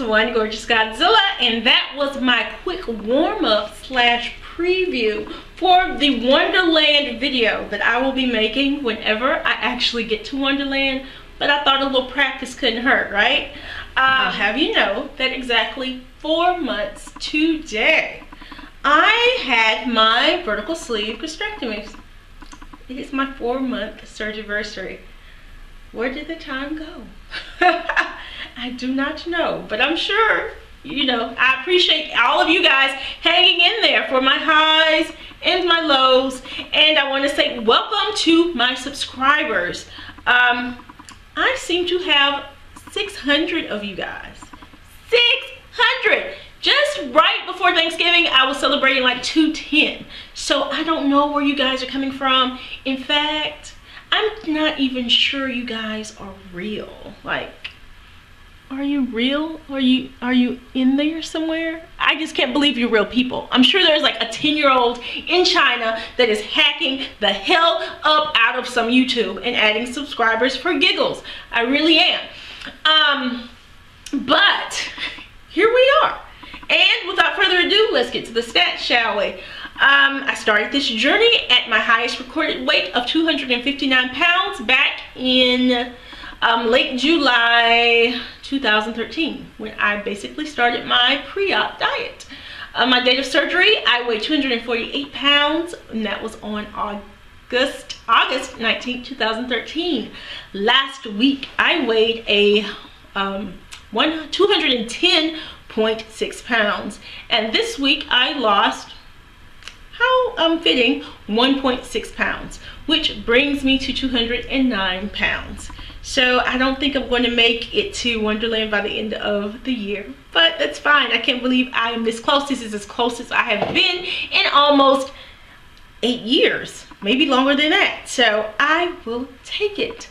One Gorgeous Godzilla, and that was my quick warm-up slash preview for the Wonderland video that I will be making whenever I actually get to Wonderland. But I thought a little practice couldn't hurt, right? I'll have you know that exactly 4 months today I had my vertical sleeve gastrectomy. It is my 4-month surgiversary. Where did the time go? I do not know, but I'm sure, you know, I appreciate all of you guys hanging in there for my highs and my lows. And I want to say welcome to my subscribers. I seem to have 600 of you guys. 600! Just right before Thanksgiving, I was celebrating like 210. So I don't know where you guys are coming from. In fact, I'm not even sure you guys are real. Like, are you real? Are you in there somewhere? I just can't believe you're real people. I'm sure there's like a 10-year-old in China that is hacking the hell up out of some YouTube and adding subscribers for giggles. I really am. But here we are. And without further ado, let's get to the stats, shall we? I started this journey at my highest recorded weight of 259 pounds back in late July 2013, when I basically started my pre-op diet. My date of surgery, I weighed 248 pounds, and that was on August 19, 2013. Last week, I weighed a 210.6 pounds, and this week I lost, how fitting, 1.6 pounds, which brings me to 209 pounds. So I don't think I'm going to make it to Wonderland by the end of the year, but that's fine. I can't believe I am this close. This is as close as I have been in almost 8 years, maybe longer than that. So I will take it.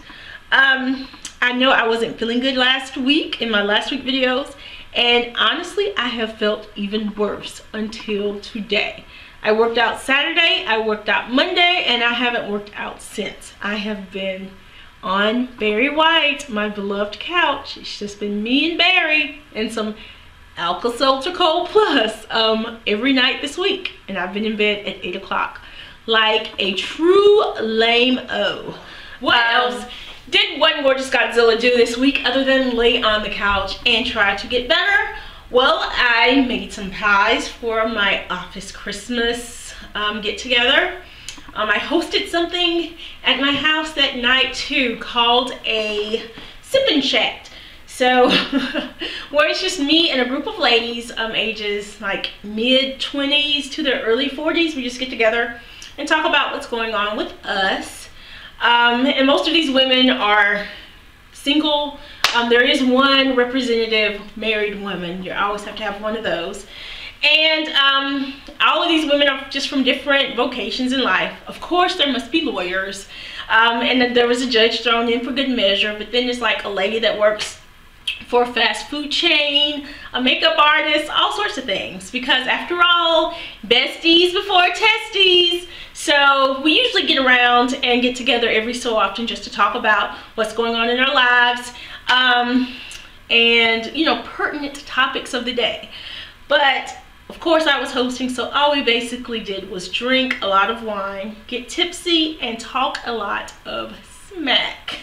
I know I wasn't feeling good last week in my last week videos, and honestly I have felt even worse until today. I worked out Saturday, I worked out Monday, and I haven't worked out since. I have been on Barry White, my beloved couch. It's just been me and Barry and some Alka-Seltzer Cold Plus every night this week, and I've been in bed at 8 o'clock like a true lame-o. What else did One Gorgeous Godzilla do this week other than lay on the couch and try to get better? Well, I made some pies for my office Christmas get-together. I hosted something at my house that night too called a sip and chat. So where it's just me and a group of ladies ages like mid-20s to their early 40s. We just get together and talk about what's going on with us. And most of these women are single. There is one representative married woman. You always have to have one of those. And all of these women are just from different vocations in life. Of course, there must be lawyers. And then there was a judge thrown in for good measure. But then there's like a lady that works for a fast food chain, a makeup artist, all sorts of things. Because after all, besties before testies. So we usually get around and get together every so often just to talk about what's going on in our lives. And, you know, pertinent topics of the day. But of course I was hosting, so all we basically did was drink a lot of wine, get tipsy, and talk a lot of smack.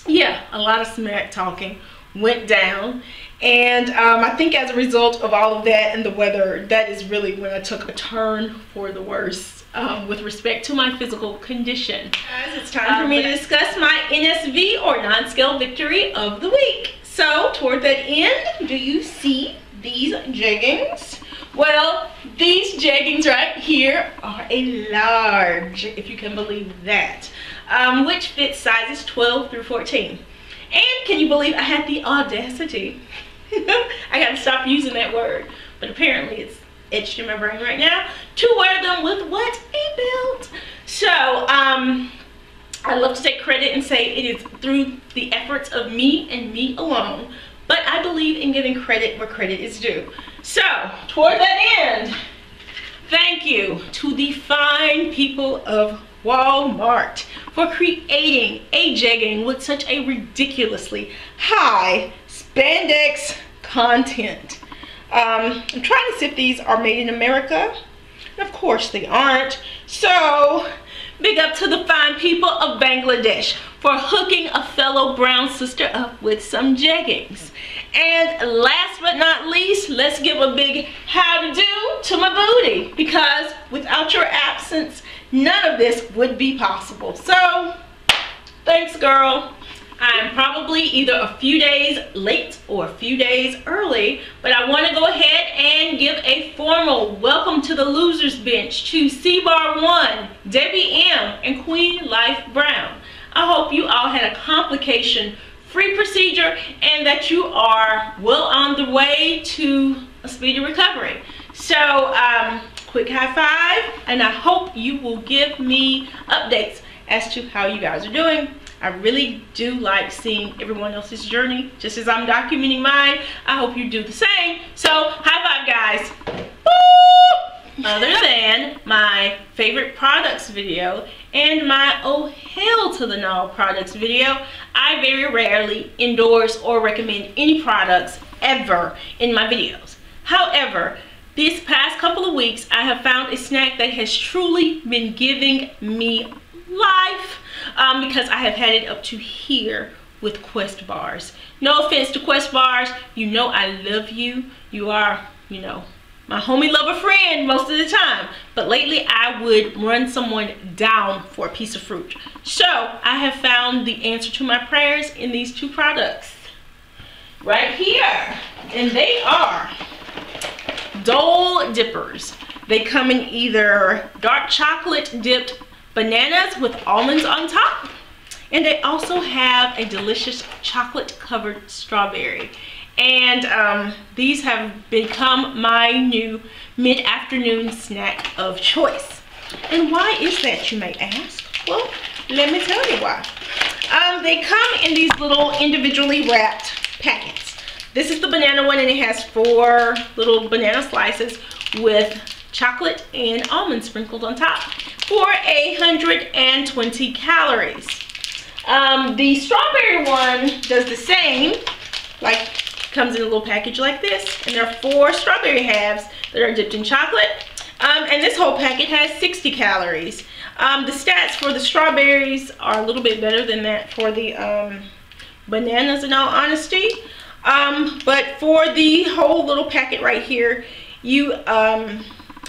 Yeah, a lot of smack talking went down. And I think as a result of all of that and the weather, that is really when I took a turn for the worse with respect to my physical condition. Guys, it's time for me to discuss my NSV or non-scale victory of the week. So toward that end, do you see these jeggings? Well, these jeggings right here are a large, if you can believe that, which fits sizes 12 through 14. And can you believe I had the audacity? I gotta stop using that word, but apparently it's etched in my brain right now, to wear them with what? A belt. So I love to take credit and say it is through the efforts of me and me alone, but I believe in giving credit where credit is due. So toward that end, thank you to the fine people of Walmart for creating a jegging with such a ridiculously high spandex content. I'm trying to see if these are made in America. And of course they aren't. So big up to the fine people of Bangladesh for hooking a fellow brown sister up with some jeggings. And last but not least, let's give a big how to do to my booty, because without your absence, none of this would be possible. So thanks, girl. I'm probably either a few days late or a few days early, but I want to go ahead and give a formal welcome to the losers bench to C-Bar 1, Debbie M, and Queen Life Brown. I hope you all had a complication-free procedure and that you are well on the way to a speedy recovery. So quick high five, and I hope you will give me updates as to how you guys are doing. I really do like seeing everyone else's journey, just as I'm documenting mine. I hope you do the same. So high five, guys. Woo! Other than my favorite products video and my oh hell to the no products video, I very rarely endorse or recommend any products ever in my videos. However, this past couple of weeks, I have found a snack that has truly been giving me life, because I have had it up to here with Quest bars. No offense to Quest bars, you know I love you. You are, you know, my homie lover friend most of the time, but lately I would run someone down for a piece of fruit. So I have found the answer to my prayers in these two products right here, and they are Dole Dippers. They come in either dark chocolate dipped bananas with almonds on top, and they also have a delicious chocolate covered strawberry. And these have become my new mid-afternoon snack of choice. And why is that, you may ask? Well, let me tell you why. They come in these little individually wrapped packets. This is the banana one, and it has 4 little banana slices with chocolate and almonds sprinkled on top for 120 calories. The strawberry one does the same, like comes in a little package like this, and there are 4 strawberry halves that are dipped in chocolate, and this whole packet has 60 calories. The stats for the strawberries are a little bit better than that for the bananas, in all honesty, but for the whole little packet right here, you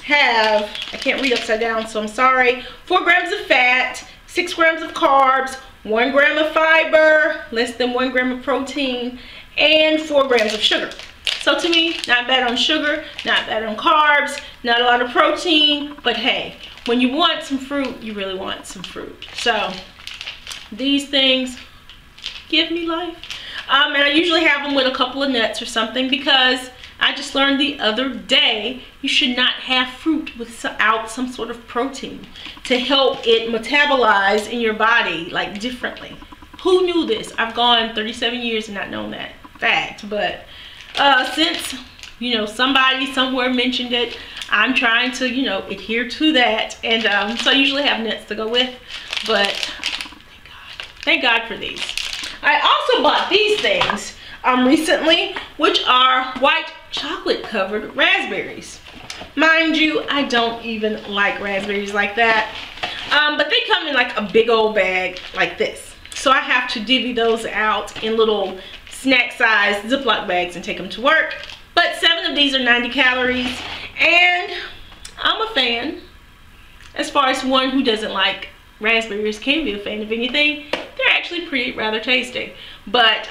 have, I can't read upside down, so I'm sorry, 4 grams of fat, 6 grams of carbs, 1 gram of fiber, less than 1 gram of protein, and 4 grams of sugar. So to me, not bad on sugar, not bad on carbs, not a lot of protein, but hey, when you want some fruit, you really want some fruit. So these things give me life. And I usually have them with a couple of nuts or something, because I just learned the other day you should not have fruit without some sort of protein to help it metabolize in your body like differently. Who knew this? I've gone 37 years and not known that fact, but since, you know, somebody somewhere mentioned it, I'm trying to, you know, adhere to that, and so I usually have nuts to go with, but thank God for these. I also bought these things recently, which are white chocolate covered raspberries. Mind you, I don't even like raspberries like that, but they come in like a big old bag like this, so I have to divvy those out in little snack size Ziploc bags and take them to work. But 7 of these are 90 calories, and I'm a fan. As far as one who doesn't like raspberries can be a fan of anything, they're actually rather tasty. But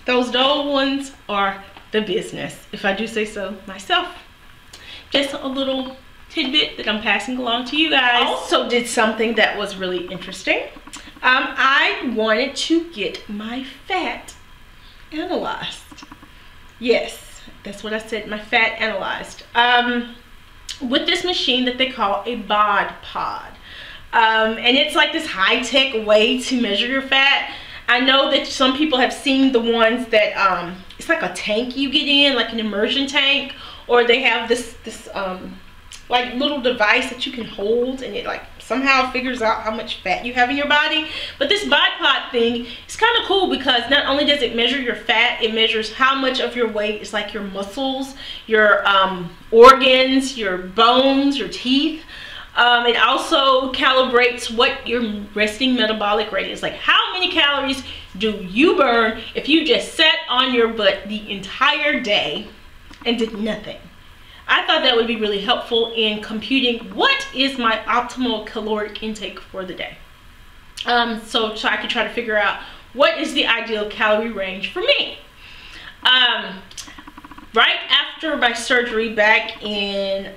those Dole ones are the business, if I do say so myself. Just a little tidbit that I'm passing along to you guys. I also did something that was really interesting. I wanted to get my fat analyzed. Yes, that's what I said, my fat analyzed. With this machine that they call a bod pod. And it's like this high-tech way to measure your fat. I know that some people have seen the ones that it's like a tank you get in, like an immersion tank, or they have this like little device that you can hold, and it like somehow figures out how much fat you have in your body. But this bod pod thing is kind of cool because not only does it measure your fat, it measures how much of your weight is like your muscles, your organs, your bones, your teeth. It also calibrates what your resting metabolic rate is, like how many calories do you burn if you just sat on your butt the entire day and did nothing. I thought that would be really helpful in computing what is my optimal caloric intake for the day. So I could try to figure out what is the ideal calorie range for me. Right after my surgery back in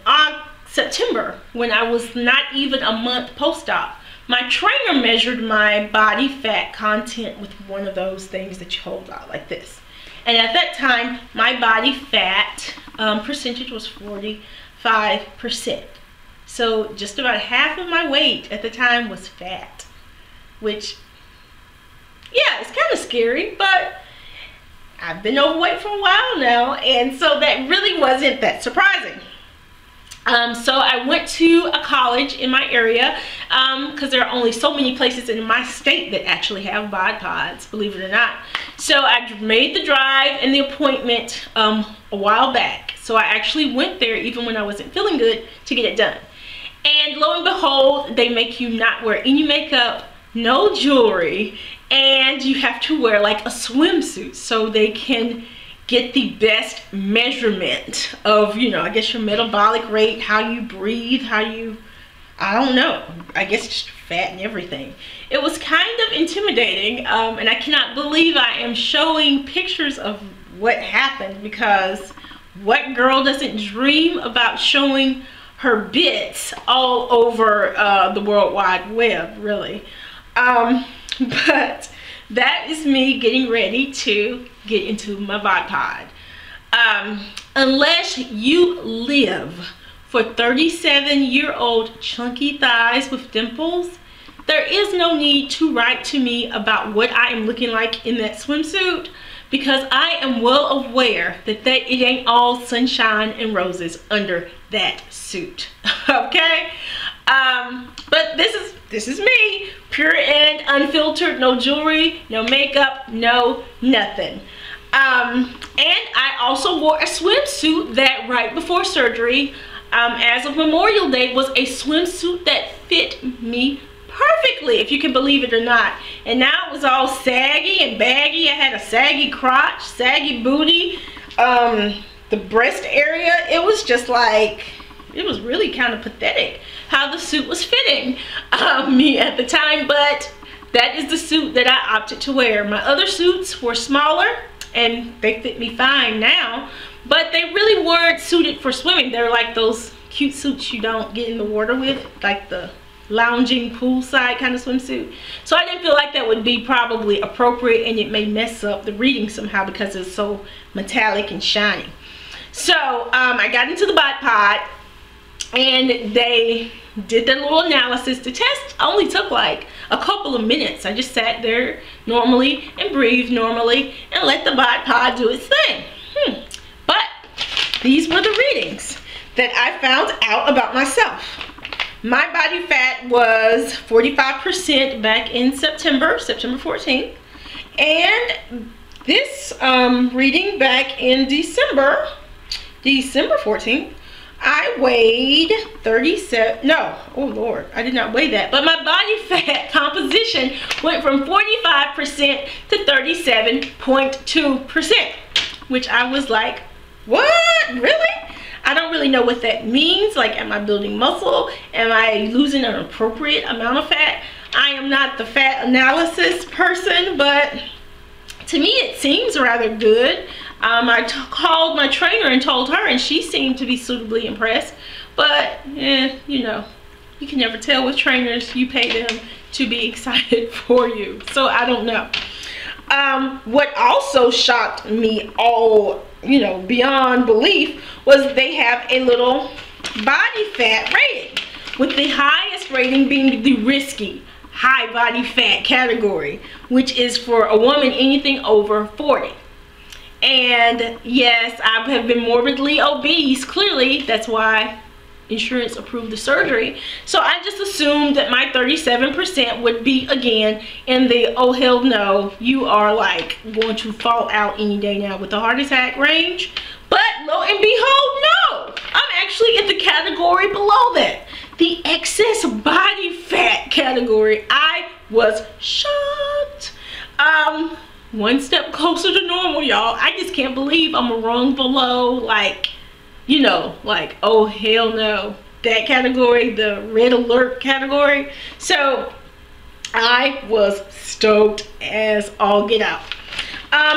September, when I was not even a month post-op, my trainer measured my body fat content with one of those things that you hold out like this. And at that time, my body fat percentage was 45%. So just about half of my weight at the time was fat, which, yeah, it's kind of scary, but I've been overweight for a while now, and so that really wasn't that surprising. So I went to a college in my area because there are only so many places in my state that actually have bod pods, believe it or not. So I made the drive and the appointment a while back. So I actually went there even when I wasn't feeling good to get it done. And lo and behold, they make you not wear any makeup, no jewelry, and you have to wear like a swimsuit so they can get the best measurement of, you know, I guess your metabolic rate, how you breathe, how you, I don't know, I guess just fat and everything. It was kind of intimidating, and I cannot believe I am showing pictures of what happened, because what girl doesn't dream about showing her bits all over the World Wide Web, really. But that is me getting ready to get into my bod pod. Unless you live for 37-year-old chunky thighs with dimples, there is no need to write to me about what I am looking like in that swimsuit, because I am well aware that it ain't all sunshine and roses under that suit. Okay? But this is me, pure and unfiltered, no jewelry, no makeup, no nothing. And I also wore a swimsuit that right before surgery, as of Memorial Day, was a swimsuit that fit me perfectly, if you can believe it or not. And now it was all saggy and baggy. I had a saggy crotch, saggy booty, the breast area. It was just like, it was really kind of pathetic how the suit was fitting me at the time, but that is the suit that I opted to wear. My other suits were smaller and they fit me fine now, but they really weren't suited for swimming. They're like those cute suits you don't get in the water with, like the lounging poolside kind of swimsuit. So I didn't feel like that would be probably appropriate, and it may mess up the reading somehow because it's so metallic and shiny. So I got into the bod pod, and they did their little analysis. The test only took like a couple of minutes. I just sat there normally and breathed normally and let the bod pod do its thing. But these were the readings that I found out about myself. My body fat was 45% back in September 14th. And this reading back in December 14th, I weighed 37, no, oh Lord, I did not weigh that. But my body fat composition went from 45% to 37.2%, which I was like, what, really? I don't really know what that means. Like, am I building muscle? Am I losing an appropriate amount of fat? I am not the fat analysis person, but to me it seems rather good. I called my trainer and told her, and she seemed to be suitably impressed. But, you know, you can never tell with trainers. You pay them to be excited for you. So I don't know. What also shocked me all, you know, beyond belief was they have a little body fat rating, with the highest rating being the risky high body fat category, which is for a woman anything over 40. And yes, I have been morbidly obese. Clearly, that's why insurance approved the surgery. So I just assumed that my 37% would be again in the oh hell no, you are like going to fall out any day now with a heart attack range. But lo and behold, no, I'm actually in the category below that, the excess body fat category. I was shocked. One step closer to normal, y'all. I just can't believe I'm a rung below, like, you know, like, oh hell no, that category, the red alert category. So I was stoked as all get out.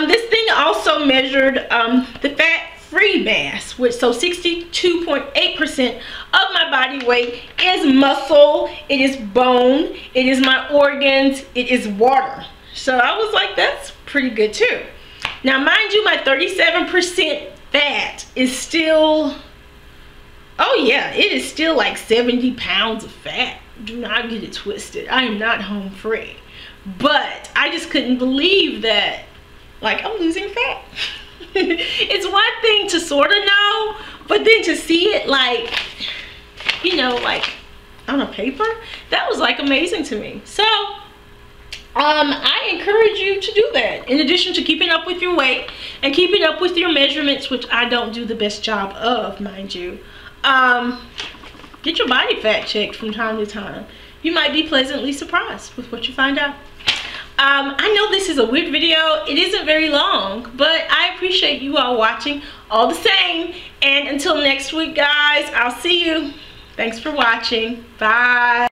This thing also measured the fat-free mass, which, so 62.8% of my body weight is muscle, it is bone, it is my organs, it is water. So I was like, that's pretty good too. Now mind you, my 37% fat is still, oh yeah, it is still like 70 pounds of fat. Do not get it twisted. I am not home free. But I just couldn't believe that, like, I'm losing fat. It's one thing to sort of know, but then to see it, like, you know, like on a paper, that was like amazing to me. So I encourage you to do that, in addition to keeping up with your weight and keeping up with your measurements, which I don't do the best job of, mind you. Get your body fat checked from time to time. You might be pleasantly surprised with what you find out. I know this is a weird video. It isn't very long, but I appreciate you all watching all the same. And until next week, guys, I'll see you. Thanks for watching. Bye.